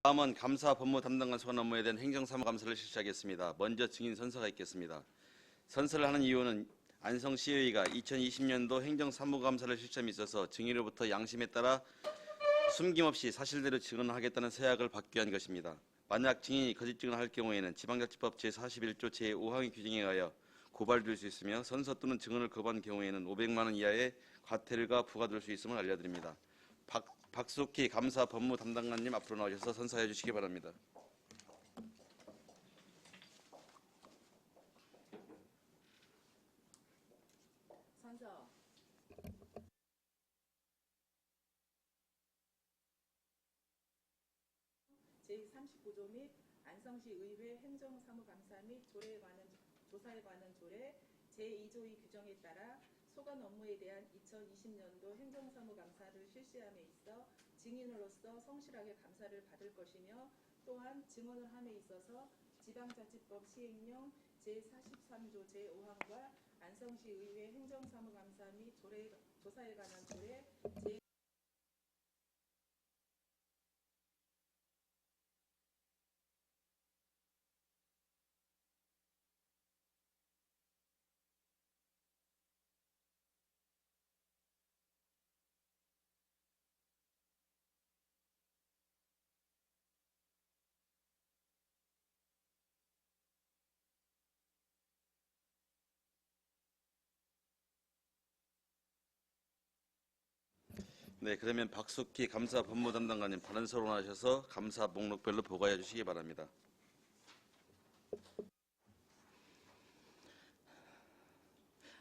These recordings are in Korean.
다음은 감사 법무 담당관 소관 업무에 대한 행정사무감사를 실시하겠습니다. 먼저 증인 선서가 있겠습니다. 선서를 하는 이유는 안성시의회가 2020년도 행정사무감사를 실시함에 있어서 증인으로부터 양심에 따라 숨김없이 사실대로 증언하겠다는 서약을 받기 위한 것입니다. 만약 증인이 거짓 증언할 경우에는 지방자치법 제41조 제5항의 규정에 의하여 고발될 수 있으며 선서 또는 증언을 거부한 경우에는 500만 원 이하의 과태료가 부과될 수 있음을 알려드립니다. 박숙희 감사 법무 담당관님 앞으로 나오셔서 선서해 주시기 바랍니다. 선서. 제39조 및 안성시 의회 행정사무감사 및 조사에 관한 조례 제2조의 규정에 따라 소관 업무에 대한 2020년도 행정사무감사를 실시함에 있어 증인으로서 성실하게 감사를 받을 것이며 또한 증언을 함에 있어서 지방자치법 시행령 제43조 제5항과 안성시 의회 행정사무감사 및 조사에 관한 조례 네, 그러면 박숙희 감사 법무 담당관님 발언 서론하셔서 감사 목록별로 보고해 주시기 바랍니다.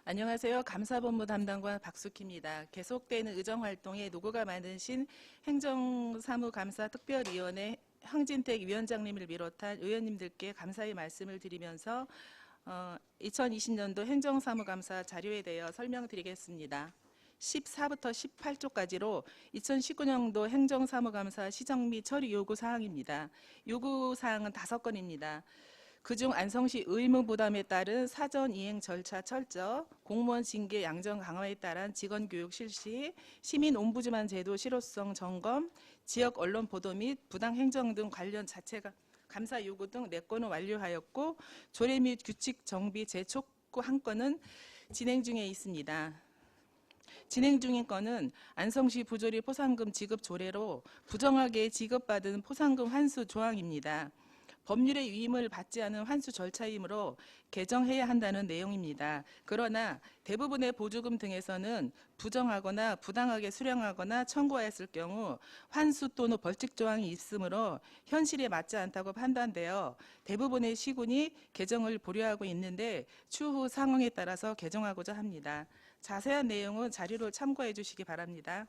안녕하세요. 감사본부 담당관 박숙희입니다. 계속되는 의정활동에 노고가 많으신 행정사무감사특별위원회 황진택 위원장님을 비롯한 의원님들께 감사의 말씀을 드리면서 2020년도 행정사무감사 자료에 대해 설명드리겠습니다. 14부터 18조까지로 2019년도 행정사무감사 시정 및 처리 요구사항입니다. 요구사항은 5건입니다. 그중 안성시 의무 부담에 따른 사전 이행 절차 철저, 공무원 징계 양정 강화에 따른 직원 교육 실시, 시민 옴부즈만 제도 실효성 점검, 지역 언론 보도 및 부당 행정 등 관련 자체가 감사 요구 등 4건을 완료하였고 조례 및 규칙 정비 재촉구 1건은 진행 중에 있습니다. 진행 중인 건은 안성시 부조리 포상금 지급 조례로 부정하게 지급받은 포상금 환수 조항입니다. 법률의 위임을 받지 않은 환수 절차이므로 개정해야 한다는 내용입니다. 그러나 대부분의 보조금 등에서는 부정하거나 부당하게 수령하거나 청구하였을 경우 환수 또는 벌칙 조항이 있으므로 현실에 맞지 않다고 판단되어 대부분의 시군이 개정을 보류하고 있는데 추후 상황에 따라서 개정하고자 합니다. 자세한 내용은 자료를 참고해 주시기 바랍니다.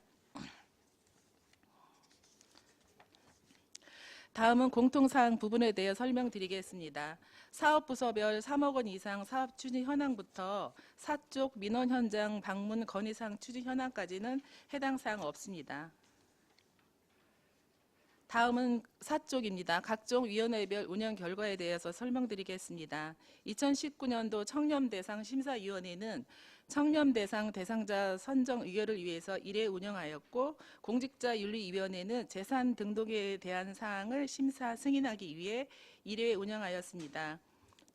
다음은 공통사항 부분에 대해 설명드리겠습니다. 사업부서별 3억 원 이상 사업 추진 현황부터 사쪽 민원 현장 방문 건의사항 추진 현황까지는 해당 사항 없습니다. 다음은 사쪽입니다. 각종 위원회별 운영 결과에 대해서 설명드리겠습니다. 2019년도 청렴대상 심사위원회는 청렴대상 대상자 선정 의결을 위해서 1회 운영하였고 공직자윤리위원회는 재산 등록에 대한 사항을 심사 승인하기 위해 1회 운영하였습니다.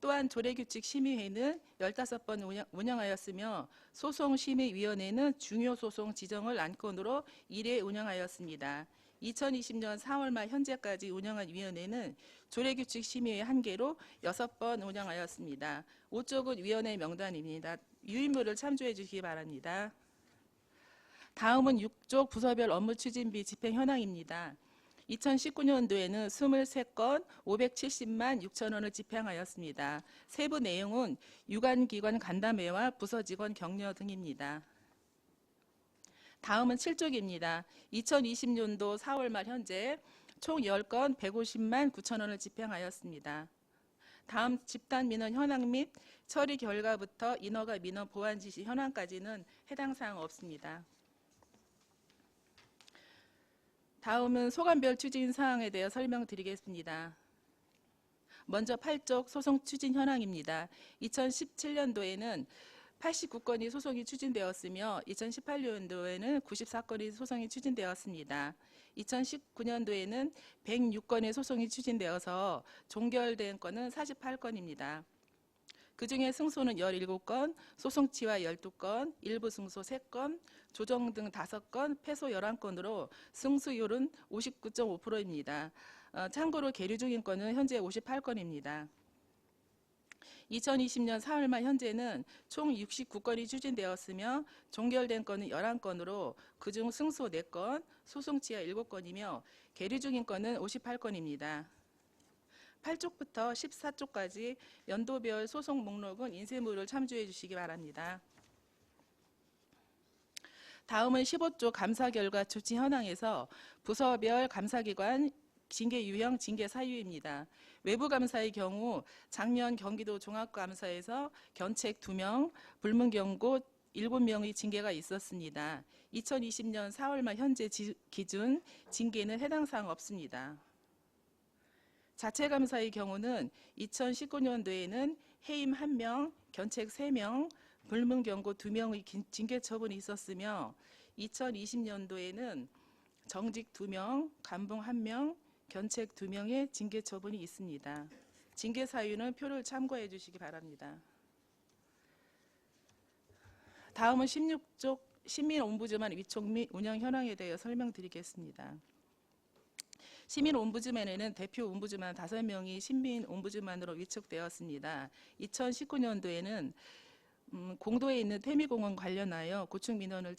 또한 조례규칙 심의회는 15번 운영하였으며 소송심의위원회는 중요소송 지정을 안건으로 1회 운영하였습니다. 2020년 4월 말 현재까지 운영한 위원회는 조례규칙 심의회 1개로 6번 운영하였습니다. 5쪽은 위원회 명단입니다. 유인물을 참조해 주시기 바랍니다. 다음은 6쪽 부서별 업무 추진비 집행 현황입니다. 2019년도에는 23건 570만 6천 원을 집행하였습니다. 세부 내용은 유관기관 간담회와 부서 직원 격려 등입니다. 다음은 7쪽입니다. 2020년도 4월 말 현재 총 10건 150만 9천 원을 집행하였습니다. 다음 집단 민원 현황 및 처리 결과부터 인허가 민원 보완 지시 현황까지는 해당 사항 없습니다. 다음은 소관별 추진 사항에 대해 설명드리겠습니다. 먼저 8쪽 소송 추진 현황입니다. 2017년도에는 89건이 소송이 추진되었으며 2018년도에는 94건이 소송이 추진되었습니다. 2019년도에는 106건의 소송이 추진되어서 종결된 건은 48건입니다. 그중에 승소는 17건, 소송치와 12건, 일부 승소 3건, 조정 등 5건, 패소 11건으로 승수율은 59.5%입니다. 참고로 계류 중인 건은 현재 58건입니다. 2020년 4월 말 현재는 총 69건이 추진되었으며 종결된 건은 11건으로 그중 승소 4건, 소송치하 7건이며 계류 중인 건은 58건입니다. 8쪽부터 14쪽까지 연도별 소송 목록은 인쇄물을 참조해 주시기 바랍니다. 다음은 15조 감사 결과 조치 현황에서 부서별 감사기관 징계 유형, 징계 사유입니다. 외부 감사의 경우 작년 경기도 종합감사에서 견책 2명, 불문 경고 7명의 징계가 있었습니다. 2020년 4월 말 현재 기준 징계는 해당 사항 없습니다. 자체 감사의 경우는 2019년도에는 해임 1명, 견책 3명, 불문 경고 2명의 징계 처분이 있었으며 2020년도에는 정직 2명, 감봉 1명, 견책 2명의 징계 처분이 있습니다. 징계 사유는 표를 참고해 주시기 바랍니다. 다음은 16쪽 시민옴부즈만 위촉 및 운영 현황에 대해 설명드리겠습니다. 시민옴부즈만에는 대표 옴부즈만 5명이 시민옴부즈만으로 위촉되었습니다. 2019년도에는 공도에 있는 태미공원 관련하여 고충민원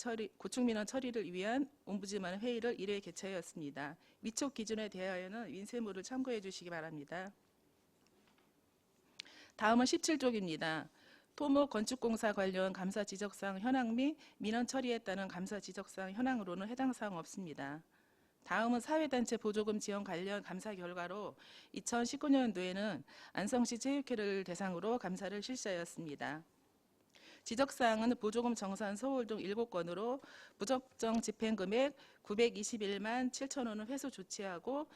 처리를 위한 옴부즈만 회의를 1회 개최하였습니다. 위촉 기준에 대하여는 인쇄물을 참고해 주시기 바랍니다. 다음은 17쪽입니다. 토목 건축공사 관련 감사 지적사항 현황 및 민원 처리에 따른 감사 지적사항 현황으로는 해당 사항 없습니다. 다음은 사회단체 보조금 지원 관련 감사 결과로 2019년도에는 안성시 체육회를 대상으로 감사를 실시하였습니다. 지적사항은 보조금 정산 서울 등 7건으로 부적정 집행금액 921만 7천 원을 회수 조치하고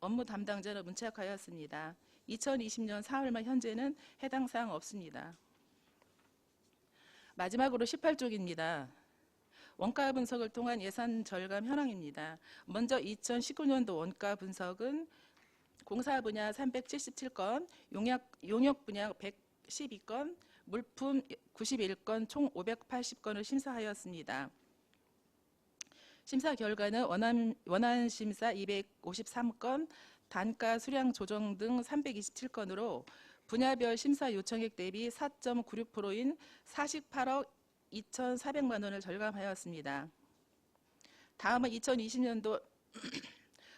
업무 담당자는 문책하였습니다. 2020년 4월 말 현재는 해당 사항 없습니다. 마지막으로 18쪽입니다. 원가 분석을 통한 예산 절감 현황입니다. 먼저 2019년도 원가 분석은 공사 분야 377건, 용역 분야 112건, 물품 91건, 총 580건을 심사하였습니다. 심사 결과는 원안 심사 253건, 단가 수량 조정 등 327건으로 분야별 심사 요청액 대비 4.96%인 48억 2,400만 원을 절감하였습니다. 다음은 2020년도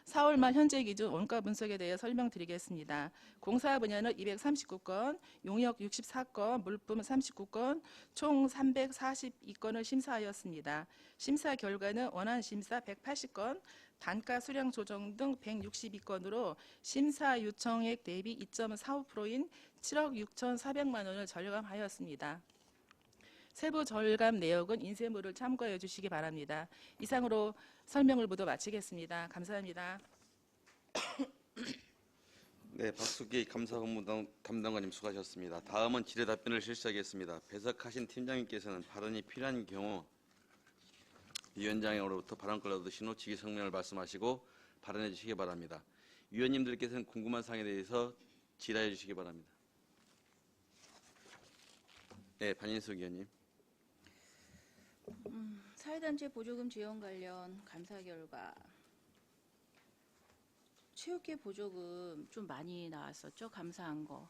4월 말 현재 기준 원가 분석에 대해 설명드리겠습니다. 공사 분야는 239건, 용역 64건, 물품 39건, 총 342건을 심사하였습니다. 심사 결과는 원안 심사 180건, 단가 수량 조정 등 162건으로 심사 요청액 대비 2.45%인 7억 6,400만 원을 절감하였습니다. 세부 절감 내역은 인쇄물을 참고해 주시기 바랍니다. 이상으로 설명을 모두 마치겠습니다. 감사합니다. 네, 박수기 감사업무 담당관님 수고하셨습니다. 다음은 질의 답변을 실시하겠습니다. 배석하신 팀장님께서는 발언이 필요한 경우 위원장으로부터 발언권을 얻으신 후 직위 성명을 말씀하시고 발언해 주시기 바랍니다. 위원님들께서는 궁금한 사항에 대해서 질의해 주시기 바랍니다. 네, 반인숙 위원님. 사회단체 보조금 지원 관련 감사 결과 체육회 보조금 좀 많이 나왔었죠. 감사한 거.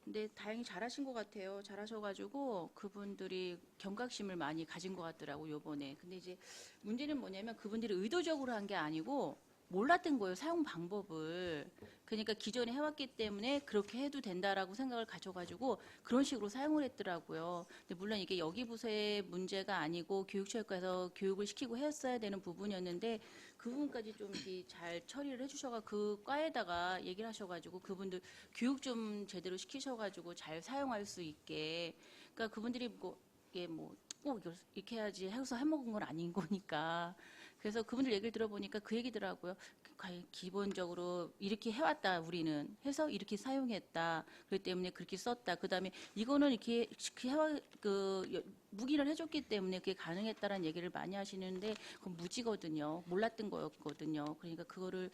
근데 다행히 잘하신 것 같아요. 잘하셔가지고 그분들이 경각심을 많이 가진 것 같더라고 요번에. 근데 이제 문제는 뭐냐면 그분들이 의도적으로 한 게 아니고 몰랐던 거예요. 사용 방법을. 그러니까 기존에 해왔기 때문에 그렇게 해도 된다라고 생각을 가져가지고 그런 식으로 사용을 했더라고요. 근데 물론 이게 여기 부서의 문제가 아니고 교육체육과에서 교육을 시키고 했어야 되는 부분이었는데 그 부분까지 좀 잘 처리를 해주셔가 그 과에다가 얘기를 하셔가지고 그분들 교육 좀 제대로 시키셔가지고 잘 사용할 수 있게. 그러니까 그분들이 뭐 이게 뭐 꼭 이렇게 해야지 해서 해먹은 건 아닌 거니까. 그래서 그분들 얘기를 들어보니까 그 얘기더라고요. 기본적으로 이렇게 해왔다 우리는 해서 이렇게 사용했다. 그렇기 때문에 그렇게 썼다. 그다음에 이거는 이렇게 무기를 해줬기 때문에 그게 가능했다라는 얘기를 많이 하시는데 그건 무지거든요. 몰랐던 거였거든요. 그러니까 그거를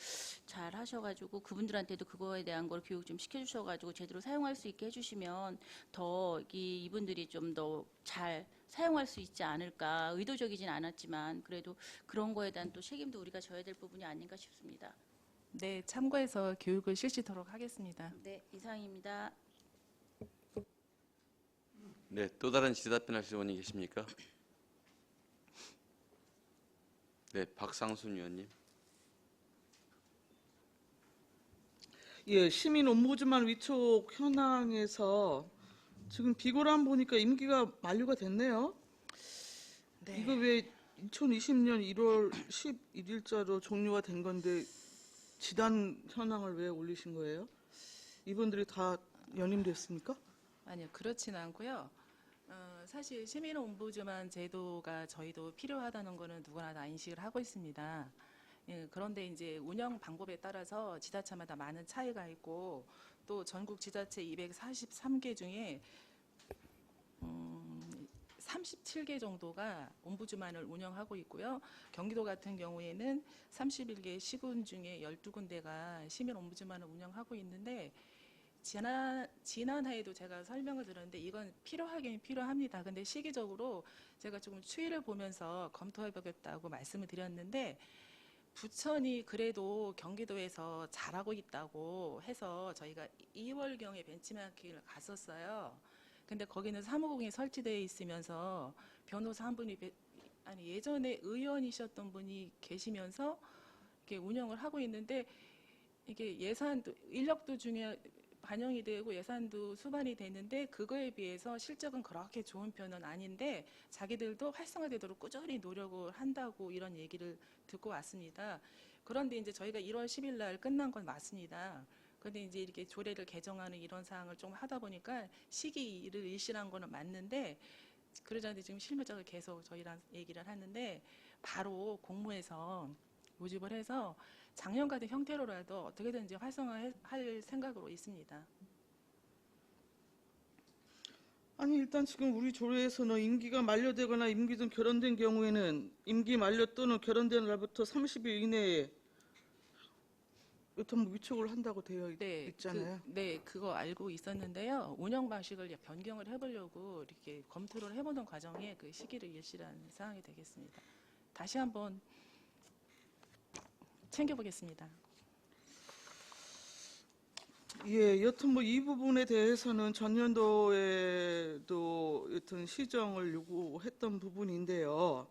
잘 하셔가지고 그분들한테도 그거에 대한 걸 교육 좀 시켜주셔가지고 제대로 사용할 수 있게 해주시면 더 이분들이 좀 더 잘 사용할 수 있지 않을까. 의도적이진 않았지만 그래도 그런 거에 대한 또 책임도 우리가 져야 될 부분이 아닌가 싶습니다. 네, 참고해서 교육을 실시토록 하겠습니다. 네, 이상입니다. 네, 또 다른 질의답변하실 의원이 계십니까? 네, 박상순 의원님. 예, 시민 옴부즈만 위촉 현황에서 지금 비고람 보니까 임기가 만료가 됐네요. 네. 이거 왜 2020년 1월 11일자로 종료가 된 건데 지단 현황을 왜 올리신 거예요? 이분들이 다 연임됐습니까? 아니요, 그렇진 않고요. 사실 시민 옴부즈만 제도가 저희도 필요하다는 거는 누구나 다 인식을 하고 있습니다. 예, 그런데 이제 운영 방법에 따라서 지자체마다 많은 차이가 있고 또 전국 지자체 243개 중에 37개 정도가 옴부즈만을 운영하고 있고요. 경기도 같은 경우에는 31개 시군 중에 12군데가 시민 옴부즈만을 운영하고 있는데 지난해에도 제가 설명을 드렸는데 이건 필요하긴 필요합니다. 근데 시기적으로 제가 조금 추이를 보면서 검토해보겠다고 말씀을 드렸는데 부천이 그래도 경기도에서 잘하고 있다고 해서 저희가 2월경에 벤치마킹을 갔었어요. 근데 거기는 사무국이 설치되어 있으면서 변호사 한 분이 예전에 의원이셨던 분이 계시면서 이렇게 운영을 하고 있는데 이게 예산도 인력도 반영이 되고 예산도 수반이 되는데 그거에 비해서 실적은 그렇게 좋은 편은 아닌데 자기들도 활성화되도록 꾸준히 노력을 한다고 이런 얘기를 듣고 왔습니다. 그런데 이제 저희가 1월 10일 날 끝난 건 맞습니다. 그런데 이제 이렇게 조례를 개정하는 이런 사항을 좀 하다 보니까 시기를 일실한 거는 맞는데 그러자는데 지금 실무적으로 계속 저희랑 얘기를 하는데 바로 공모해서 모집을 해서 작년 같은 형태로라도 어떻게든지 활성화할 생각으로 있습니다. 아니 일단 지금 우리 조례에서는 임기가 만료되거나 임기 등 결연된 경우에는 임기 만료 또는 결연된 날부터 30일 이내에 여튼 위촉을 한다고 되어 있잖아요. 그거 알고 있었는데요. 운영 방식을 변경을 해보려고 이렇게 검토를 해보는 과정에 그 시기를 일실한 사항이 되겠습니다. 다시 한번 챙겨보겠습니다. 예, 여튼 뭐 이 부분에 대해서는 전년도에도 여튼 시정을 요구했던 부분인데요.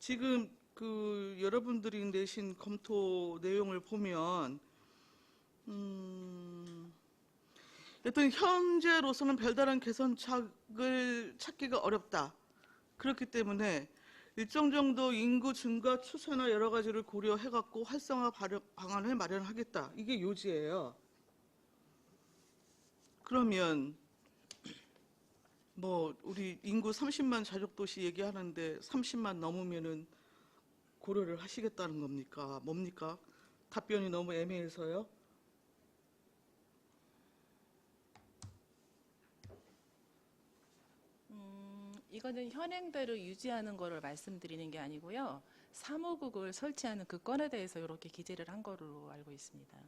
지금 그 여러분들이 내신 검토 내용을 보면 여튼 현재로서는 별다른 개선책을 찾기가 어렵다. 그렇기 때문에 일정 정도 인구 증가 추세나 여러 가지를 고려해갖고 활성화 방안을 마련하겠다. 이게 요지예요. 그러면 뭐 우리 인구 30만 자족도시 얘기하는데 30만 넘으면은 고려를 하시겠다는 겁니까? 뭡니까? 답변이 너무 애매해서요. 이거는 현행대로 유지하는 거를 말씀드리는 게 아니고요. 사무국을 설치하는 그 건에 대해서 이렇게 기재를 한 거로 알고 있습니다.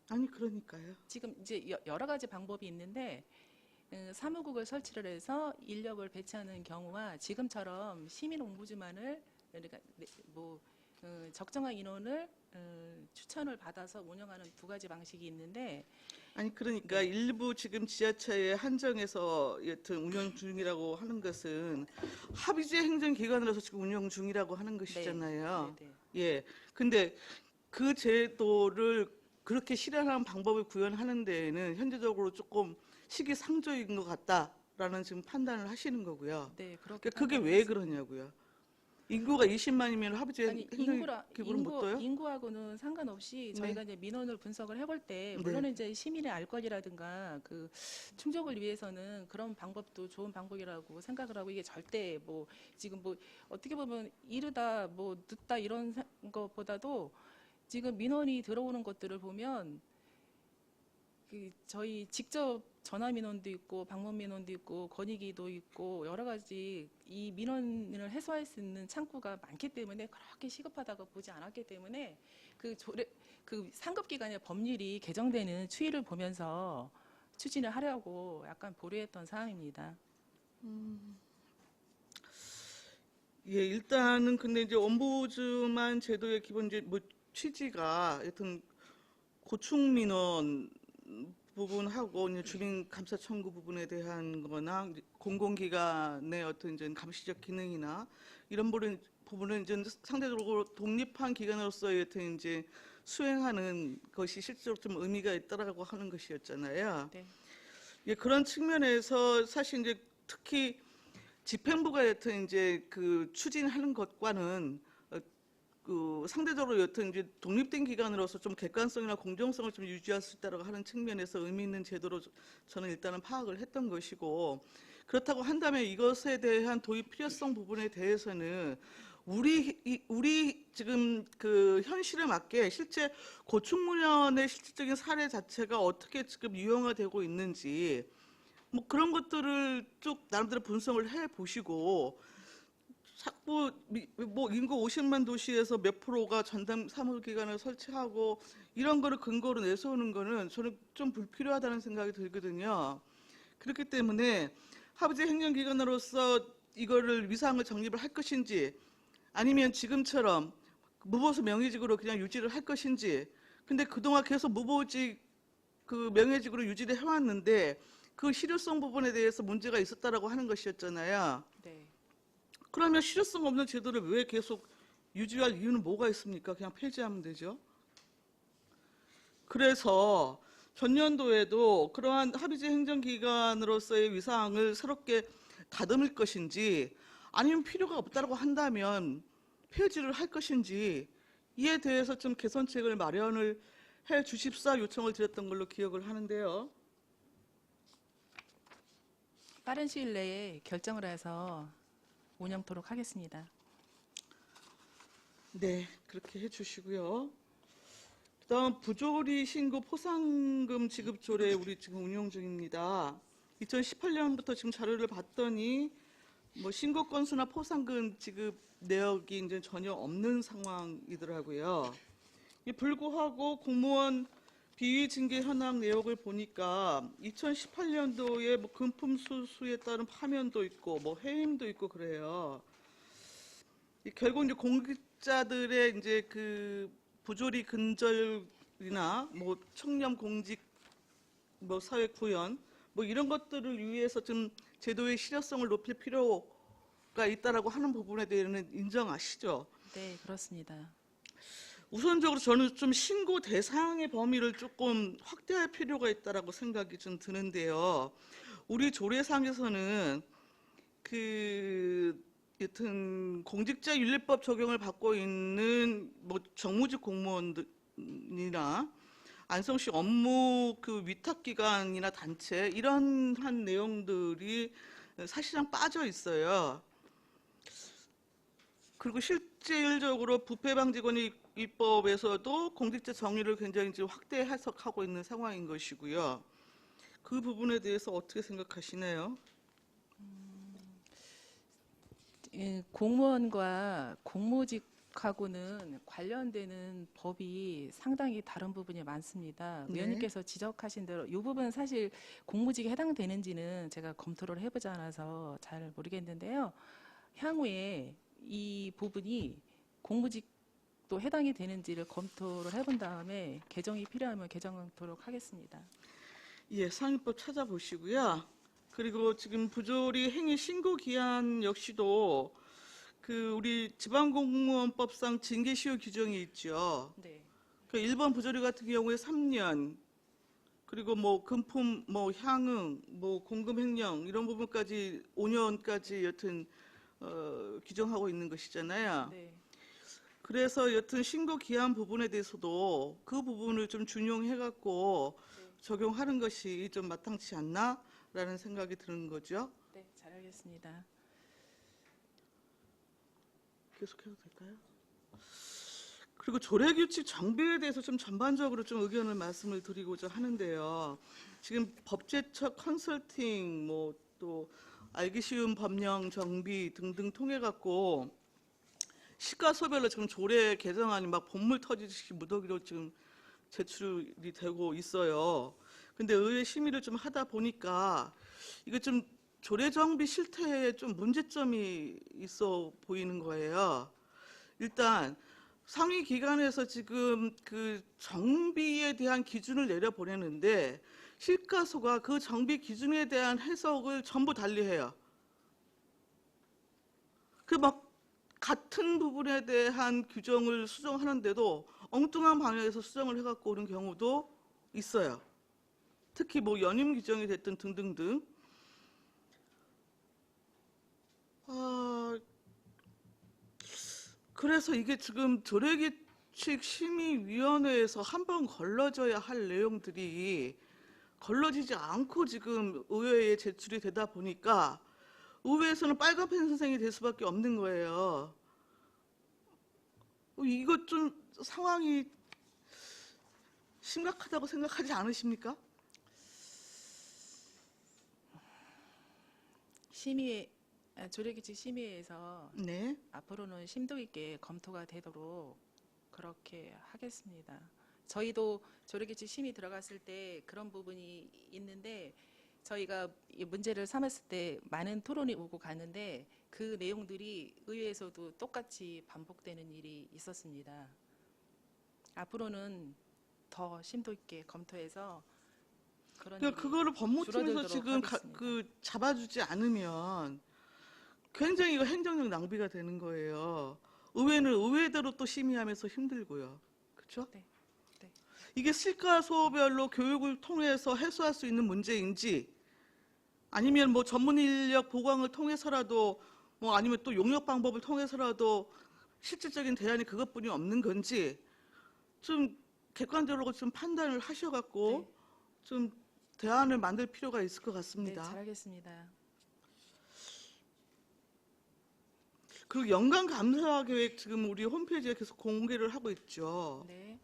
아니 그러니까요. 지금 이제 여러 가지 방법이 있는데 사무국을 설치를 해서 인력을 배치하는 경우와 지금처럼 시민 옴부즈만을 그러니까 적정한 인원을 추천을 받아서 운영하는 두 가지 방식이 있는데 아니 그러니까 일부 지금 지자체에 한정해서 여튼 운영 중이라고 하는 것은 합의제 행정기관으로서 지금 운영 중이라고 하는 것이잖아요. 네. 예. 근데 그 제도를 그렇게 실현하는 방법을 구현하는 데에는 현재적으로 조금 시기상조인 것 같다라는 지금 판단을 하시는 거고요. 네, 그렇게 그러니까 그게 왜 그러냐고요. 인구가 20만이면 합의제 아니 행정기구는 못 둬요? 인구하고는 상관없이 네. 저희가 이제 민원을 분석을 해볼 때 네. 물론 이제 시민의 알 권리라든가 그 충족을 위해서는 그런 방법도 좋은 방법이라고 생각을 하고 이게 절대 뭐 지금 뭐 어떻게 보면 이르다 뭐 늦다 이런 것보다도 지금 민원이 들어오는 것들을 보면 그 저희 직접 전화 민원도 있고 방문 민원도 있고 건의기도 있고 여러 가지 이 민원을 해소할 수 있는 창구가 많기 때문에 그렇게 시급하다고 보지 않았기 때문에 그 상급 기관의 법률이 개정되는 추이를 보면서 추진을 하려고 약간 보류했던 사항입니다. 예, 일단은 근데 이제 ombudsman 제도의 기본 이제 뭐 취지가 하여튼 고충 민원 부분하고 이제 주민 감사 청구 부분에 대한 거나 이제 공공기관의 어떤 이제 감시적 기능이나 이런 부분은 이제 상대적으로 독립한 기관으로서의 어떤 이제 수행하는 것이 실제로 좀 의미가 있다라고 하는 것이었잖아요. 네. 예, 그런 측면에서 사실 이제 특히 집행부가 여튼 이제 그 추진하는 것과는 그 상대적으로 여튼 이제 독립된 기관으로서 좀 객관성이나 공정성을 좀 유지할 수 있다고 하는 측면에서 의미 있는 제도로 저는 일단은 파악을 했던 것이고, 그렇다고 한다면 이것에 대한 도입 필요성 부분에 대해서는 우리 지금 그 현실에 맞게 실제 고충문연의 실질적인 사례 자체가 어떻게 지금 유형화되고 있는지 뭐 그런 것들을 쭉 나름대로 분석을 해 보시고, 자꾸 뭐 인구 50만 도시에서 몇 프로가 전담 사무기관을 설치하고 이런 거를 근거로 내세우는 거는 저는 좀 불필요하다는 생각이 들거든요. 그렇기 때문에 합의제 행정기관으로서 이거를 위상을 정립을 할 것인지 아니면 지금처럼 무보수 명예직으로 그냥 유지를 할 것인지, 근데 그동안 계속 무보직 그 명예직으로 유지를 해왔는데 그 실효성 부분에 대해서 문제가 있었다라고 하는 것이었잖아요. 네. 그러면 실효성 없는 제도를 왜 계속 유지할 이유는 뭐가 있습니까? 그냥 폐지하면 되죠. 그래서 전년도에도 그러한 합의제 행정기관으로서의 위상을 새롭게 다듬을 것인지 아니면 필요가 없다고 한다면 폐지를 할 것인지 이에 대해서 좀 개선책을 마련을 해 주십사 요청을 드렸던 걸로 기억을 하는데요. 빠른 시일 내에 결정을 해서 운영토록 하겠습니다. 네, 그렇게 해주시고요. 그다음 부조리 신고 포상금 지급 조례 우리 지금 운영 중입니다. 2018년부터 지금 자료를 봤더니 뭐 신고 건수나 포상금 지급 내역이 이제 전혀 없는 상황이더라고요. 불구하고 공무원 비위 징계 현황 내역을 보니까 2018년도에 뭐 금품 수수에 따른 파면도 있고 뭐 해임도 있고 그래요. 결국 이제 공직자들의 이제 그 부조리 근절이나 뭐 청렴 공직 뭐 사회 구현 뭐 이런 것들을 위해서 좀 제도의 실효성을 높일 필요가 있다라고 하는 부분에 대해서는 인정하시죠? 네, 그렇습니다. 우선적으로 저는 좀 신고 대상의 범위를 조금 확대할 필요가 있다라고 생각이 좀 드는데요. 우리 조례상에서는 그 여튼 공직자윤리법 적용을 받고 있는 뭐 정무직 공무원들이나 안성시 업무 그 위탁기관이나 단체 이런 한 내용들이 사실상 빠져 있어요. 그리고 실질적으로 부패방지권익법에서도 공직자 정의를 굉장히 이제 확대 해석하고 있는 상황인 것이고요. 그 부분에 대해서 어떻게 생각하시나요? 공무원과 공무직하고는 관련되는 법이 상당히 다른 부분이 많습니다. 네. 위원님께서 지적하신 대로 이 부분은 사실 공무직에 해당되는지는 제가 검토를 해보지 않아서 잘 모르겠는데요. 향후에 이 부분이 공무직도 해당이 되는지를 검토를 해본 다음에 개정이 필요하면 개정하도록 하겠습니다. 예, 상위법 찾아보시고요. 그리고 지금 부조리 행위 신고 기한 역시도 그 우리 지방공무원법상 징계 시효 규정이 있죠. 네. 그 일본 부조리 같은 경우에 3년, 그리고 뭐 금품, 뭐 향응, 뭐 공금 횡령 이런 부분까지 5년까지 여튼 규정하고 있는 것이잖아요. 네. 그래서 여튼 신고 기한 부분에 대해서도 그 부분을 좀 준용해갖고 적용하는 것이 좀 마땅치 않나라는 생각이 드는 거죠. 네, 잘 알겠습니다. 계속해도 될까요? 그리고 조례규칙 정비에 대해서 좀 전반적으로 좀 의견을 말씀을 드리고자 하는데요. 지금 법제처 컨설팅 뭐 또 알기 쉬운 법령 정비 등등 통해 갖고 시가소별로 지금 조례 개정안이 막 본물 터지듯이 무더기로 지금 제출이 되고 있어요. 근데 의회 심의를 좀 하다 보니까 이거 좀 조례 정비 실태에 좀 문제점이 있어 보이는 거예요. 일단 상위 기관에서 지금 그 정비에 대한 기준을 내려보내는데 시가소가 그 정비 기준에 대한 해석을 전부 달리해요. 그 막 같은 부분에 대한 규정을 수정하는데도 엉뚱한 방향에서 수정을 해갖고 오는 경우도 있어요. 특히 뭐 연임 규정이 됐든 등등등. 그래서 이게 지금 조례규칙 심의위원회에서 한번 걸러져야 할 내용들이 걸러지지 않고 지금 의회에 제출이 되다 보니까 의회에서는 빨간펜 선생이 될 수밖에 없는 거예요. 이거 좀 상황이 심각하다고 생각하지 않으십니까? 조례규칙 심의에서 네. 앞으로는 심도 있게 검토가 되도록 그렇게 하겠습니다. 저희도 조례규칙 심의 들어갔을 때 그런 부분이 있는데 저희가 이 문제를 삼았을 때 많은 토론이 오고 갔는데 그 내용들이 의회에서도 똑같이 반복되는 일이 있었습니다. 앞으로는 더 심도 있게 검토해서 그런 일이 그거를 법무팀에서 줄어들도록 지금 하겠습니다. 잡아주지 않으면 굉장히 이거 행정력 낭비가 되는 거예요. 의회는 의회대로 또 심의하면서 힘들고요. 그렇죠? 네. 네. 이게 시가소별로 교육을 통해서 해소할 수 있는 문제인지 아니면 뭐 전문 인력 보강을 통해서라도 뭐 아니면 또 용역 방법을 통해서라도 실질적인 대안이 그것뿐이 없는 건지 좀 객관적으로 좀 판단을 하셔갖고 네. 좀 대안을 만들 필요가 있을 것 네, 같습니다. 잘하겠습니다. 그리고 연간 감사 계획 지금 우리 홈페이지에 계속 공개를 하고 있죠. 네.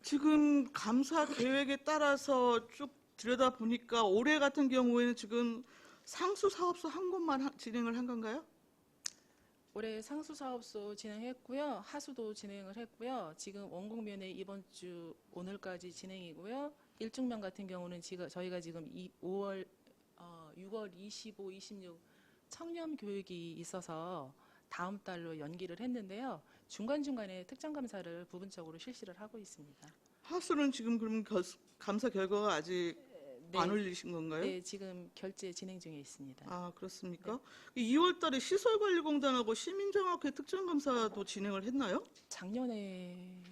지금 감사 계획에 따라서 쭉 들여다 보니까 올해 같은 경우에는 지금 상수 사업소 한 곳만 진행을 한 건가요? 올해 상수 사업소 진행했고요. 하수도 진행을 했고요. 지금 원공면회 이번 주 오늘까지 진행이고요. 일중면 같은 경우는 저희가 지금 6월 25, 26 청렴 교육이 있어서 다음 달로 연기를 했는데요. 중간중간에 특정 감사를 부분적으로 실시를 하고 있습니다. 하수는 지금 그럼 감사 결과가 아직 네, 안 올리신 건가요? 네, 지금 결제 진행 중에 있습니다. 아, 그렇습니까? 2월 달에 시설관리공단하고 시민정확회 특정감사도 진행을 했나요? 작년에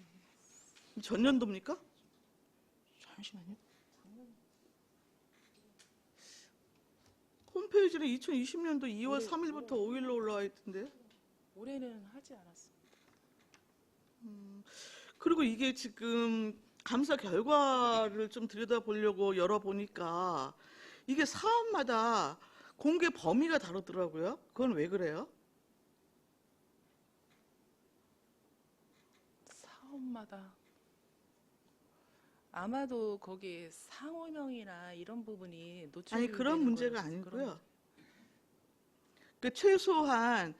전년도입니까? 잠시만요. 홈페이지는 2020년도 2월 올해- 3일부터 5일로 올라와 있던데. 올해는 하지 않았습니다. 그리고 이게 지금 감사 결과를 좀 들여다보려고 열어보니까 이게 사업마다 공개 범위가 다르더라고요. 그건 왜 그래요? 사업마다 아마도 거기 상호명이나 이런 부분이 노출이 아니, 그런 되는 문제가 거라서 아니고요. 그 최소한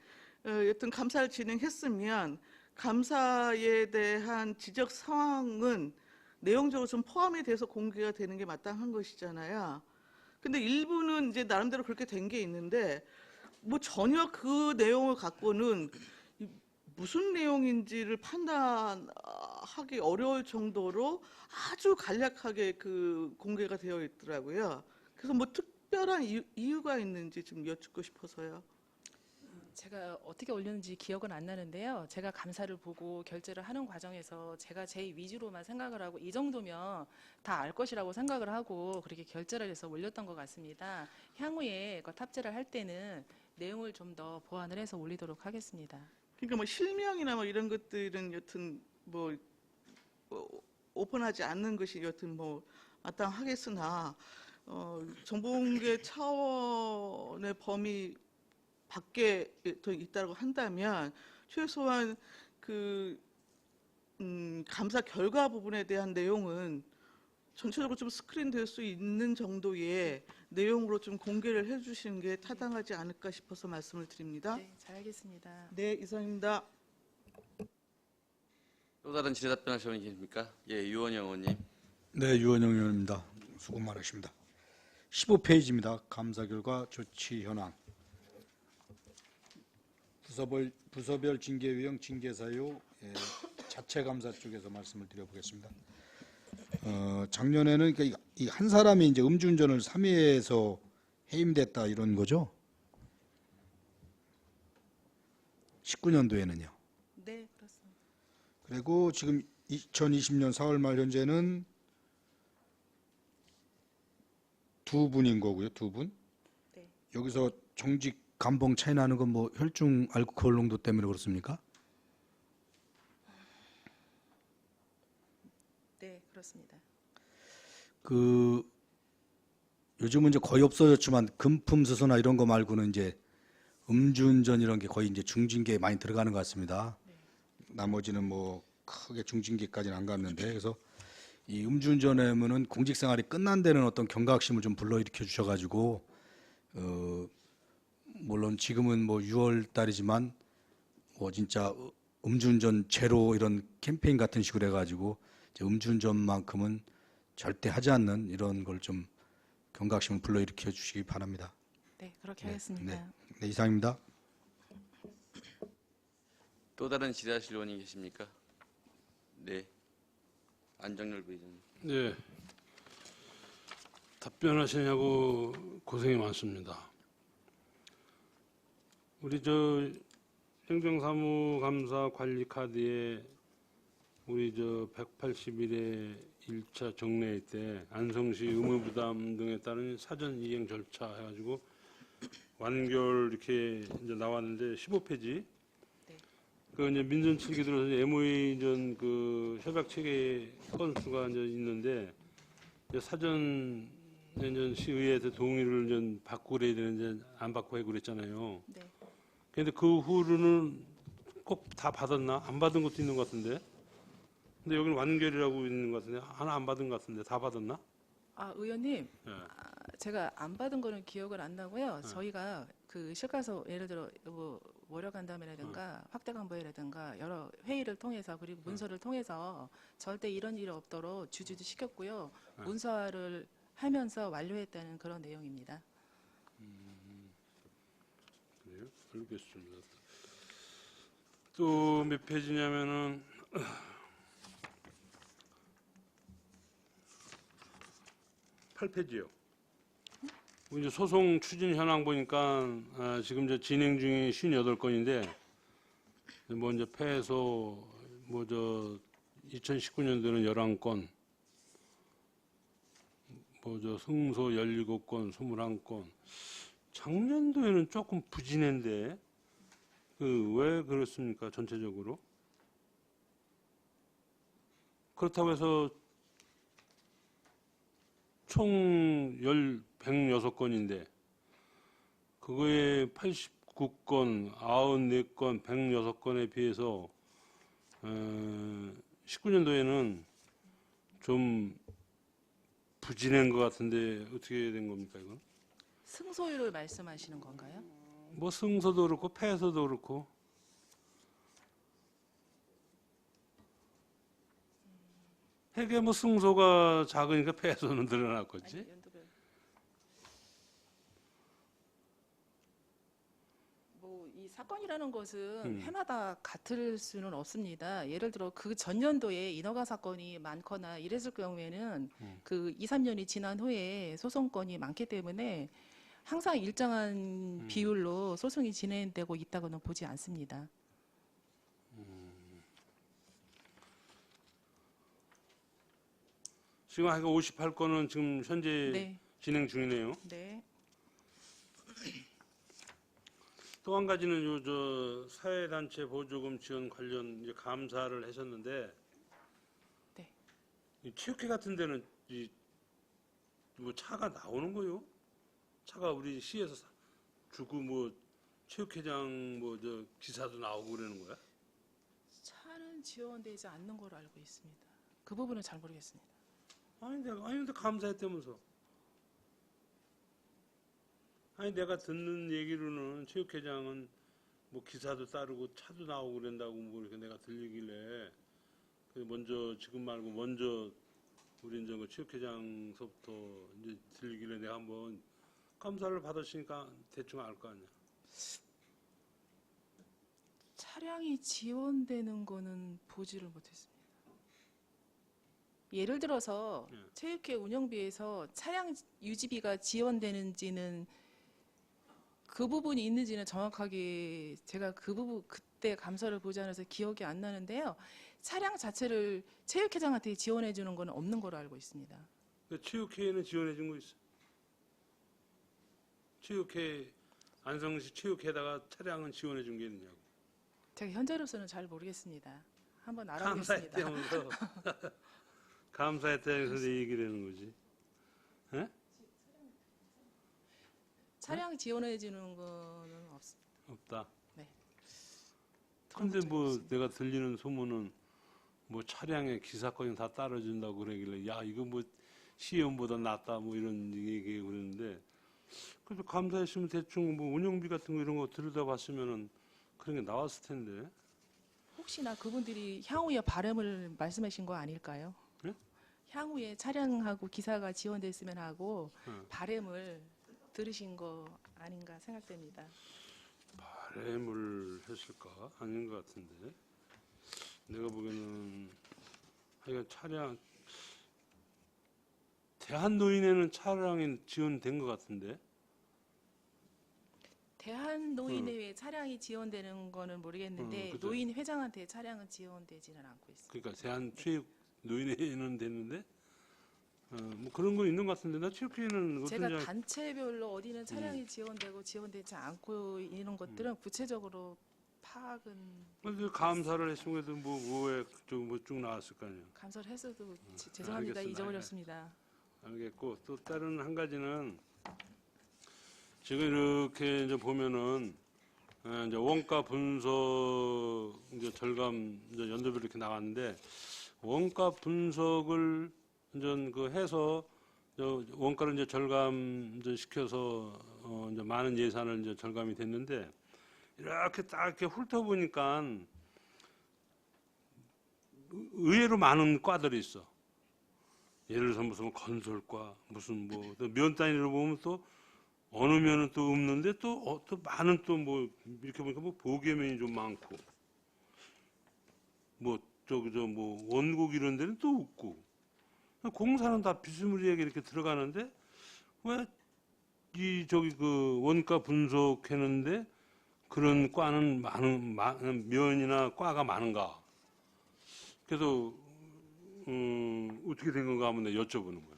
여튼 감사를 진행했으면 감사에 대한 지적 사항은 내용적으로 좀 포함이 돼서 공개가 되는 게 마땅한 것이잖아요. 근데 일부는 이제 나름대로 그렇게 된 게 있는데 뭐 전혀 그 내용을 갖고는 무슨 내용인지를 판단하기 어려울 정도로 아주 간략하게 그 공개가 되어 있더라고요. 그래서 뭐 특별한 이유가 있는지 좀 여쭙고 싶어서요. 제가 어떻게 올렸는지 기억은 안 나는데요. 제가 감사를 보고 결제를 하는 과정에서 제가 제 위주로만 생각을 하고 이 정도면 다 알 것이라고 생각을 하고 그렇게 결제를 해서 올렸던 것 같습니다. 향후에 그 탑재를 할 때는 내용을 좀 더 보완을 해서 올리도록 하겠습니다. 그러니까 뭐 실명이나 뭐 이런 것들은 여튼 뭐 오픈하지 않는 것이 여튼 뭐 마땅하겠으나 정보공개 차원의 범위 밖에 더 있다고 한다면 최소한 그 감사 결과 부분에 대한 내용은 전체적으로 좀 스크린될 수 있는 정도의 내용으로 좀 공개를 해주시는 게 타당하지 않을까 싶어서 말씀을 드립니다. 네, 잘 알겠습니다. 네, 이상입니다. 또 다른 질의 답변하실 의원 계십니까? 예, 유원영 의원님. 네, 유원영 의원입니다. 수고 많으십니다. 15페이지입니다. 감사 결과 조치 현황. 부서별 징계 유형 징계 사유 자체 감사 쪽에서 말씀을 드려보겠습니다. 작년에는 그러니까 이 한 사람이 이제 음주운전을 3회에서 해임됐다 이런 거죠? 19년도에는요. 네, 그렇습니다. 그리고 지금 2020년 4월 말 현재는 두 분인 거고요. 두 분. 네. 여기서 정직 감봉 차이 나는 건 뭐 혈중 알코올 농도 때문에 그렇습니까? 네, 그렇습니다. 그 요즘은 이제 거의 없어졌지만 금품 수수나 이런 거 말고는 이제 음주운전 이런 게 거의 이제 중징계에 많이 들어가는 것 같습니다. 나머지는 뭐 크게 중징계까지는 안 갔는데 그래서 이 음주운전하면은 공직생활이 끝난 데는 어떤 경각심을 좀 불러일으켜 주셔가지고 물론 지금은 뭐 6월 달이지만 뭐 진짜 음주운전 제로 이런 캠페인 같은 식으로 해가지고 이제 음주운전만큼은 절대 하지 않는 이런 걸 좀 경각심을 불러일으켜 주시기 바랍니다. 네, 그렇게 하겠습니다. 네, 이상입니다. 또 다른 질의하실 의원이 계십니까? 네, 안정열 부의장님. 네. 답변하시냐고 고생이 많습니다. 우리 저 행정사무감사 관리 카드에 우리 저 180일의 1차 정례회 때 안성시 의무부담 등에 따른 사전 이행 절차 해가지고 완결 이렇게 이제 나왔는데 15페이지. 네. 그 이제 민전 7기 들어서 MOE 전 그 협약 체계 건수가 이제 있는데 이제 사전 전 시의회에서 동의를 좀 받고 그래야 되는데 안 받고 해고 그랬잖아요. 네. 근데 그 후로는 꼭 다 받았나? 안 받은 것도 있는 것 같은데. 근데 여기는 완결이라고 있는 것 같은데 하나 안 받은 것 같은데 다 받았나? 아, 의원님, 예. 제가 안 받은 거는 기억을 안 나고요. 저희가 그 실가서 예를 들어 뭐 월요 간담회라든가 확대 강부회라든가 여러 회의를 통해서 그리고 문서를 통해서 절대 이런 일이 없도록 주지도 시켰고요. 문서화를 하면서 완료했다는 그런 내용입니다. 그래요? 알겠습니다. 또 몇 페이지냐면은 8페이지요. 이제 소송 추진 현황 보니까 지금 이제 진행 중이 58건인데 뭐 이제 패소 뭐 저 2019년도는 11건, 뭐 저 승소 17건, 21건. 작년도에는 조금 부진한데 그 왜 그렇습니까? 전체적으로? 그렇다고 해서 총 106건인데 그거에 89건, 94건, 106건에 비해서 19년도에는 좀 부진한 것 같은데 어떻게 된 겁니까 이건? 승소율을 말씀하시는 건가요? 뭐 승소도 그렇고 패소도 그렇고 해게 뭐 승소가 작으니까 패소는 늘어났겠지? 아니, 뭐 이 사건이라는 것은 해마다 같을 수는 없습니다. 예를 들어 그 전년도에 인허가 사건이 많거나 이랬을 경우에는 그 2, 3년이 지난 후에 소송건이 많기 때문에 항상 일정한 비율로 소송이 진행되고 있다고는 보지 않습니다. 지금 한 58건은 지금 현재 네, 진행 중이네요. 네, 또 한 가지는 요 저 사회단체 보조금 지원 관련 이제 감사를 하셨는데, 네. 이 체육회 같은 데는 이 뭐 차가 나오는 거요? 차가 우리 시에서 주고 뭐 체육회장 뭐 저 기사도 나오고 그러는 거야? 차는 지원되지 않는 걸로 알고 있습니다. 그 부분은 잘 모르겠습니다. 아니 근데 감사했다면서. 아니 내가 듣는 얘기로는 체육회장은 뭐 기사도 따르고 차도 나오고 그런다고 뭐 이렇게 내가 들리길래 그 먼저 지금 말고 먼저 우리 이제 그 체육회장서부터 이제 들리길래 내가 한번 감사를 받았으니까 대충 알 거 아니야. 차량이 지원되는 거는 보지를 못했습니다. 예를 들어서 예. 체육회 운영비에서 차량 유지비가 지원되는지는 그 부분이 있는지는 정확하게 제가 그 부분 그때 감사를 보지 않아서 기억이 안 나는데요. 차량 자체를 체육회장한테 지원해 주는 거는 없는 걸로 알고 있습니다. 그 체육회에는 지원해 준 거 있어. 체육회 안성시 체육회에다가 차량은 지원해 준 게 있느냐고. 제가 현재로서는 잘 모르겠습니다. 한번 알아보겠습니다. 감사했다면서. 감사했다면서 얘기를 하는 거지. 예? 차량 지원해 주는 거는 없습니다. 없다. 네. 근데 들어본 적이 뭐 없습니다. 내가 들리는 소문은 뭐 차량에 기사권이 다 따라준다고 그러길래 야 이거 뭐 시험보다 낫다 뭐 이런 얘기 그러는데 그래도 감사했으면 대충 뭐 운영비 같은 거 이런 거 들여다봤으면은 그런 게 나왔을 텐데. 혹시나 그분들이 향후에 바람을 말씀하신 거 아닐까요? 예? 향후에 차량하고 기사가 지원됐으면 하고 예. 바람을 들으신 거 아닌가 생각됩니다. 바램을 했을까? 아닌 것 같은데. 내가 보기에는 하여간 차량 대한노인에는 차량이 지원된 것 같은데. 대한노인회에 차량이 지원되는 거는 모르겠는데 그죠. 노인 회장한테 차량은 지원되지는 않고 있습니다. 그러니까 대한체육노인회는 됐는데 뭐 그런 거 있는 것 같은데 나 체육회는 제가 어떤지 단체별로 어디는 차량이 지원되고 지원되지 않고 이런 것들은 구체적으로 파악은 근데 감사를 했으면 그래도 뭐왜 쭉 나왔을 거 아니야. 감사를 했어도 죄송합니다. 알겠습니다. 잊어버렸습니다. 알겠고 또 다른 한 가지는 지금 이렇게 이제 보면은 이제 원가 분석 이제 절감 이제 연도별로 이렇게 나왔는데 원가 분석을 이제 그 해서 원가를 이제 절감 이제 시켜서 이제 많은 예산을 이제 절감이 됐는데 이렇게 딱 이렇게 훑어보니까 의외로 많은 과들이 있어. 예를 들어서 무슨 건설과 무슨 뭐 면 단위로 보면 또 어느 면은 또 없는데 또 많은 또 뭐 이렇게 보니까 뭐 보계면이 좀 많고 뭐 뭐 원곡 이런 데는 또 없고 공사는 다 비스무리하게 이렇게 들어가는데 왜 이 그 원가 분석했는데 그런 과는 많은 면이나 과가 많은가? 그래서 어떻게 된 건가 하면 내가 여쭤보는 거예요.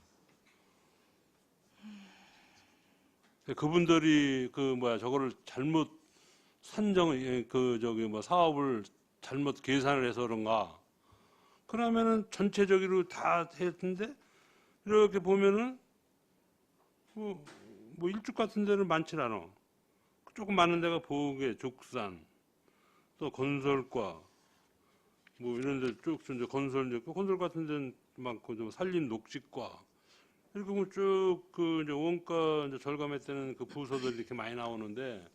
그분들이 저거를 잘못 사업을 잘못 계산을 해서 그런가? 그러면은 전체적으로 다 했는데 이렇게 보면은 뭐 일죽 같은 데는 많지 않아. 조금 많은 데가 보계, 족산, 또 건설과 뭐 이런 데 쭉 이제 건설 같은 데는 많고 좀 산림 녹지과 이렇게 보면 쭉 그 이제 원가 이제 절감했다는 그 부서들이 이렇게 많이 나오는데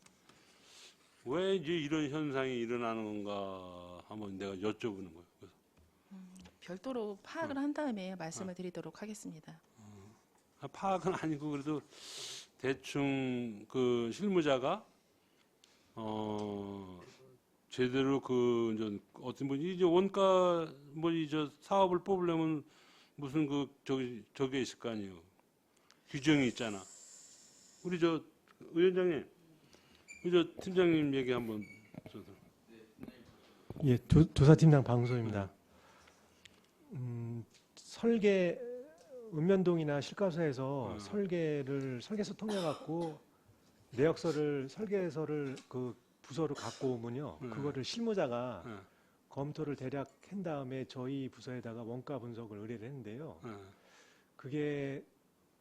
왜 이제 이런 현상이 일어나는 건가 한번 내가 여쭤보는 거예요. 그래서 별도로 파악을 한 다음에 말씀을 드리도록 하겠습니다. 파악은 아니고 그래도 대충 그 실무자가 제대로 그 이제 어떤 분이 이제 원가 뭐 이제 사업을 뽑으려면 무슨 저게 있을 거 아니에요. 규정이 있잖아. 우리 의원장님, 우리 팀장님 얘기 한번. 예, 도사팀장 방소입니다. 설계 읍면동이나 실가소에서 설계서 통해 갖고 내역서를 설계서를 그 부서로 갖고 오면요. 네. 그거를 실무자가 네. 검토를 대략 한 다음에 저희 부서에다가 원가 분석을 의뢰를 했는데요. 예. 그게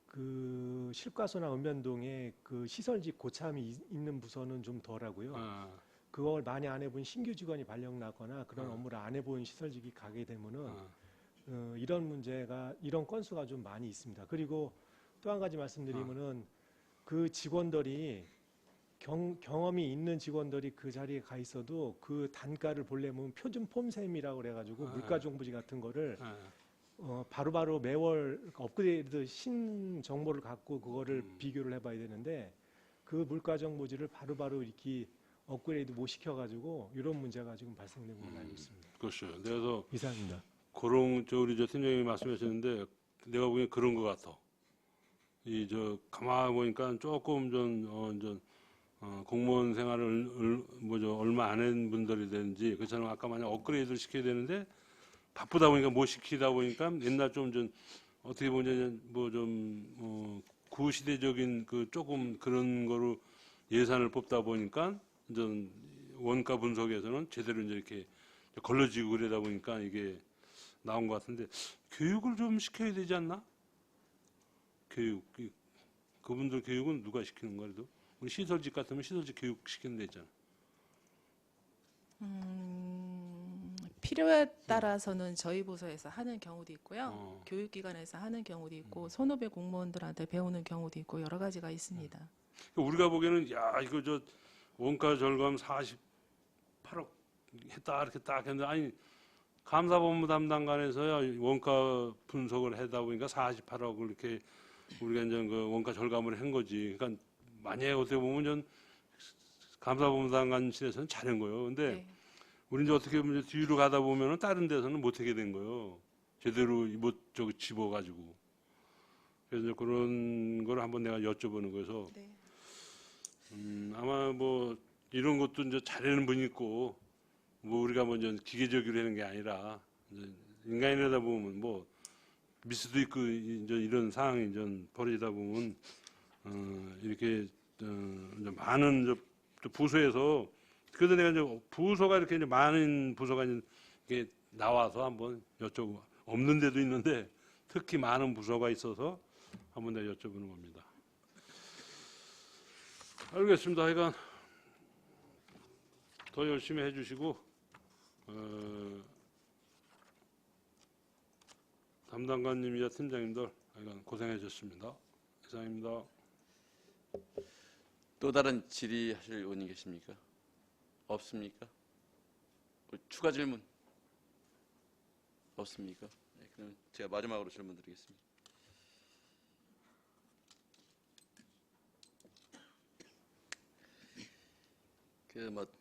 그 실과소나 읍면동에 그 시설직 고참이 있는 부서는 좀 덜하고요. 예. 그걸 많이 안 해본 신규 직원이 발령 나거나 그런 어. 업무를 안 해본 시설직이 가게 되면은 예. 이런 문제가 이런 건수가 좀 많이 있습니다. 그리고 또 한 가지 말씀드리면은 그 직원들이 경험이 있는 직원들이 그 자리에 가 있어도 그 단가를 보려면 표준 폼셈이라고 그래가지고 물가정부지 같은 거를 예. 바로바로 매월 업그레이드 신 정보를 갖고 그거를 비교를 해봐야 되는데 그 물가정보지를 바로바로 이렇게 업그레이드 못 시켜가지고 이런 문제가 지금 발생된 걸로 알고 있습니다. 그렇죠. 그래서 이상입니다. 그런 우리 팀장님이 말씀하셨는데 내가 보기엔 그런 것 같아. 가만 보니까 조금 공무원 생활을 얼마 안 한 분들이든지 그처럼 아까 만약 업그레이드를 시켜야 되는데 바쁘다 보니까 못 시키다 보니까 옛날 어떻게 보면 구시대적인 그 조금 그런 거로 예산을 뽑다 보니까 원가 분석에서는 제대로 이렇게 걸러지고 그러다 보니까 이게 나온 것 같은데 교육을 좀 시켜야 되지 않나? 그분들 교육은 누가 시키는 거야? 그래도 우리 시설직 같으면 시설직 교육 시키는 데 있잖아. 필요에 따라서는 저희 부서에서 하는 경우도 있고요. 어. 교육기관에서 하는 경우도 있고 선후배 공무원들한테 배우는 경우도 있고 여러 가지가 있습니다. 우리가 보기에는 야 이거 원가 절감 48억 했다 이렇게 딱 했는데 아니 감사본부 담당관에서야 원가 분석을 하다 보니까 48억을 이렇게 우리가 이제 그 원가 절감을 한 거지. 그러니까 만약에 어떻게 보면 감사본부 담당관실에서는 잘한 거예요. 근데 네. 우리 이제 어떻게 보면 뒤로 가다 보면은 다른 데서는 못 하게 된 거예요. 제대로 집어가지고. 그래서 이제 그런 걸 한번 내가 여쭤보는 거여서 네. 아마 이런 것도 이제 잘하는 분이 있고 우리가 먼저 기계적으로 하는 게 아니라 이제 인간이라다 보면 미스도 있고 이제 이런 상황이 이제 벌어지다 보면 이렇게 이제 많은 부서에서 그래도 내가 이제 부서가 이렇게 이제 많은 부서가 이렇게 나와서 한번 여쭤보고 없는 데도 있는데 특히 많은 부서가 있어서 한번 내가 여쭤보는 겁니다. 알겠습니다. 하여간 더 열심히 해주시고 담당관님이자 팀장님들 하여간 고생하셨습니다. 이상입니다. 또 다른 질의하실 의원님 계십니까? 없습니까? 추가 질문 없습니까? 네, 그럼 제가 마지막으로 질문 드리겠습니다.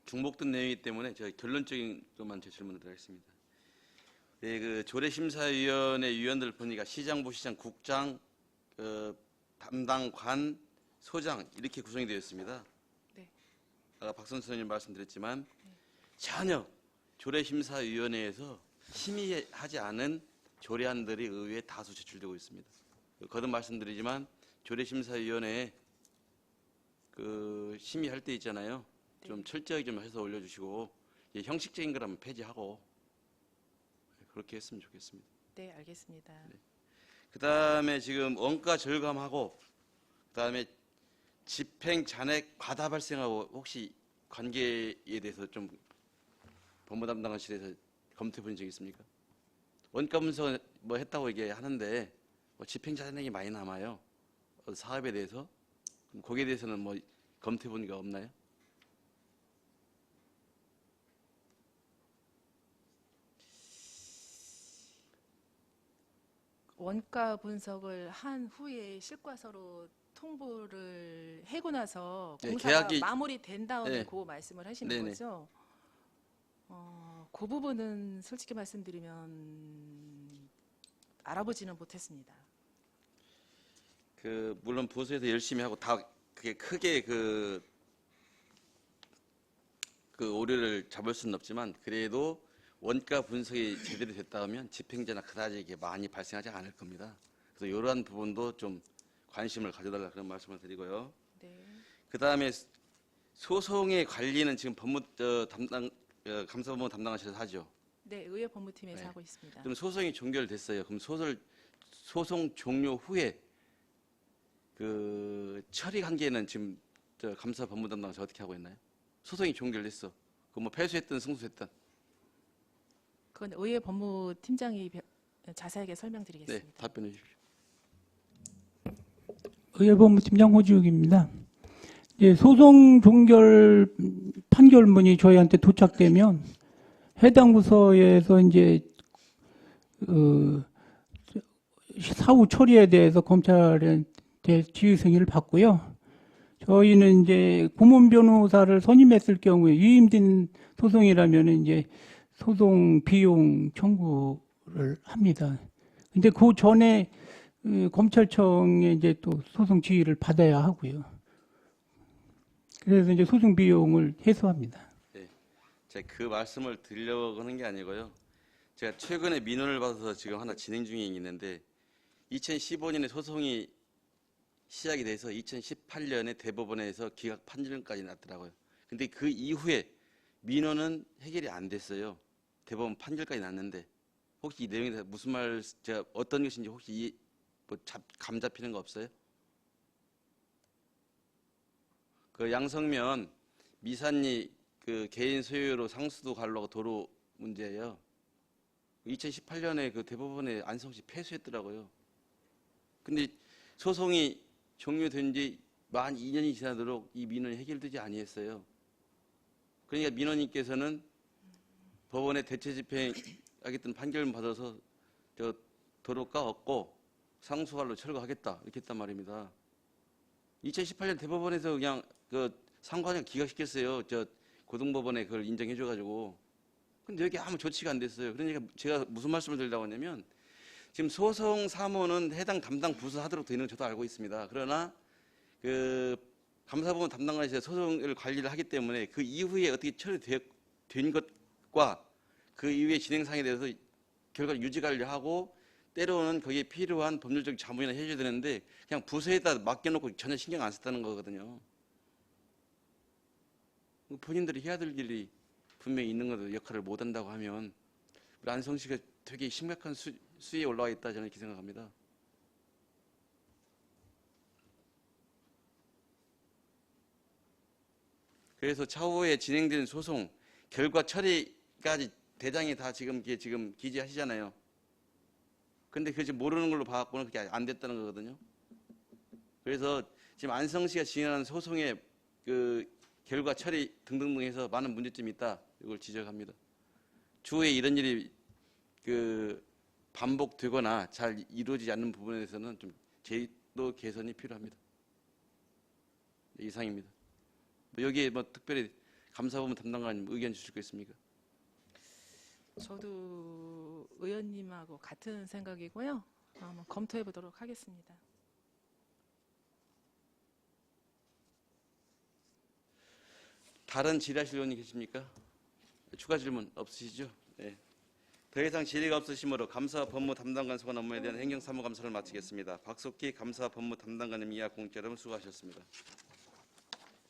중복된 내용이기 때문에 제가 결론적인 것만 제 질문을 드리겠습니다. 네, 그 조례심사위원회 위원들 보니까 시장, 부시장, 국장, 담당관, 소장 이렇게 구성이 되어 있습니다. 네. 아까 박선수 의원님 말씀드렸지만 전혀 조례심사위원회에서 심의하지 않은 조례안들이 의회에 다수 제출되고 있습니다. 거듭 말씀드리지만 조례심사위원회에 그 심의할 때 있잖아요. 좀 철저하게 좀 해서 올려주시고 형식적인 거라면 폐지하고 그렇게 했으면 좋겠습니다. 네, 알겠습니다. 그 다음에 지금 원가 절감하고 그 다음에 집행 잔액 과다 발생하고 혹시 관계에 대해서 좀 법무 담당관실에서 검토해 본 적 있습니까? 원가 분석 했다고 얘기하는데 집행 잔액이 많이 남아요. 사업에 대해서 그럼 거기에 대해서는 검토해 본 게 없나요? 원가 분석을 한 후에 실과서로 통보를 하고 나서 네, 공사가 계약이- 마무리된 다음에 네. 그 말씀을 하시는 네네. 거죠? 그 부분은 솔직히 말씀드리면 알아보지는 못했습니다. 물론 부서에서 열심히 하고 다 그게 크게 그 오류를 잡을 수는 없지만 그래도 원가 분석이 제대로 됐다 하면 집행자나 그다지 이게 많이 발생하지 않을 겁니다. 그래서 이러한 부분도 좀 관심을 가져달라 그런 말씀을 드리고요. 네. 그 다음에 소송의 관리는 지금 감사법무 담당하셔서 하죠. 네, 의회 법무팀에서 네. 하고 있습니다. 그럼 소송이 종결됐어요. 그럼 소송 종료 후에 그 처리 관계는 지금 감사 법무 담당자 어떻게 하고 있나요? 소송이 종결됐어. 그 뭐 패소했든 승소했든. 그건 의회 법무팀장이 자세하게 네, 설명드리겠습니다. 답변해 주십시오. 의회법무팀장 호지욱입니다. 이제 소송 종결 판결문이 저희한테 도착되면 해당 부서에서 이제 사후 처리에 대해서 검찰한테 지휘 승인을 받고요. 저희는 이제 고문 변호사를 선임했을 경우에 유임된 소송이라면 이제 소송 비용 청구를 합니다. 근데 그 전에 검찰청에 이제 또 소송 지휘를 받아야 하고요. 그래서 이제 소송 비용을 해소합니다. 제가 그 말씀을 드리려고 하는 게 아니고요. 제가 최근에 민원을 받아서 지금 하나 진행 중에 있는데 2015년에 소송이 시작이 돼서 2018년에 대법원에서 기각 판결까지 났더라고요. 근데 그 이후에 민원은 해결이 안 됐어요. 대법원 판결까지 났는데 혹시 이 내용에 대해서 무슨 말, 제가 어떤 것인지 혹시 감 잡히는 거 없어요? 그 양성면 미산리 그 개인 소유로 상수도 가려고 도로 문제예요. 2018년에 그 대법원에 안성시 패소했더라고요. 근데 소송이 종료된 지 만 2년이 지나도록 이 민원이 해결되지 아니했어요. 그러니까 민원인께서는 법원에 대체 집행하겠다는 판결문 받아서 저 도로가 없고 상수할로 철거하겠다 이렇게 했단 말입니다. 2018년 대법원에서 그냥 그 상관을 기각시켰어요. 저 고등법원에 그걸 인정해줘가지고. 근데 여기 아무 조치가 안 됐어요. 그러니까 제가 무슨 말씀을 드리려고 하냐면 지금 소송 사무는 해당 담당 부서 하도록 되어 있는 걸 저도 알고 있습니다. 그러나 그 감사법원 담당관에서 소송을 관리를 하기 때문에 그 이후에 어떻게 처리된 것과 그 이후에 진행상에 대해서 결과를 유지관리 하고 때로는 거기에 필요한 법률적 자문이나 해줘야 되는데 그냥 부서에다 맡겨놓고 전혀 신경 안 썼다는 거거든요. 본인들이 해야 될 일이 분명히 있는 것도 역할을 못 한다고 하면 우리 안성 씨가 되게 심각한 수위에 올라와 있다 저는 이렇게 생각합니다. 그래서 차후에 진행된 소송 결과 처리까지 대장이 다 지금 기재하시잖아요. 근데 그게 지금 모르는 걸로 봐갖고는 그게 안 됐다는 거거든요. 그래서 지금 안성 씨가 진행하는 소송의 그 결과 처리 등등등 해서 많은 문제점이 있다. 이걸 지적합니다. 추후에 이런 일이 그 반복되거나 잘 이루어지지 않는 부분에 대해서는 좀 제도 개선이 필요합니다. 이상입니다. 여기에 뭐 특별히 감사법무 담당관님 의견 주실 거 있습니까? 저도 의원님하고 같은 생각이고요. 한번 검토해 보도록 하겠습니다. 다른 질의하실 의원님 계십니까? 추가 질문 없으시죠? 네. 더 이상 질의가 없으시므로 감사 법무 담당관 소관 업무에 대한 행정사무감사를 마치겠습니다. 박석기 감사 법무 담당관님 이하 공적여러분 수고하셨습니다.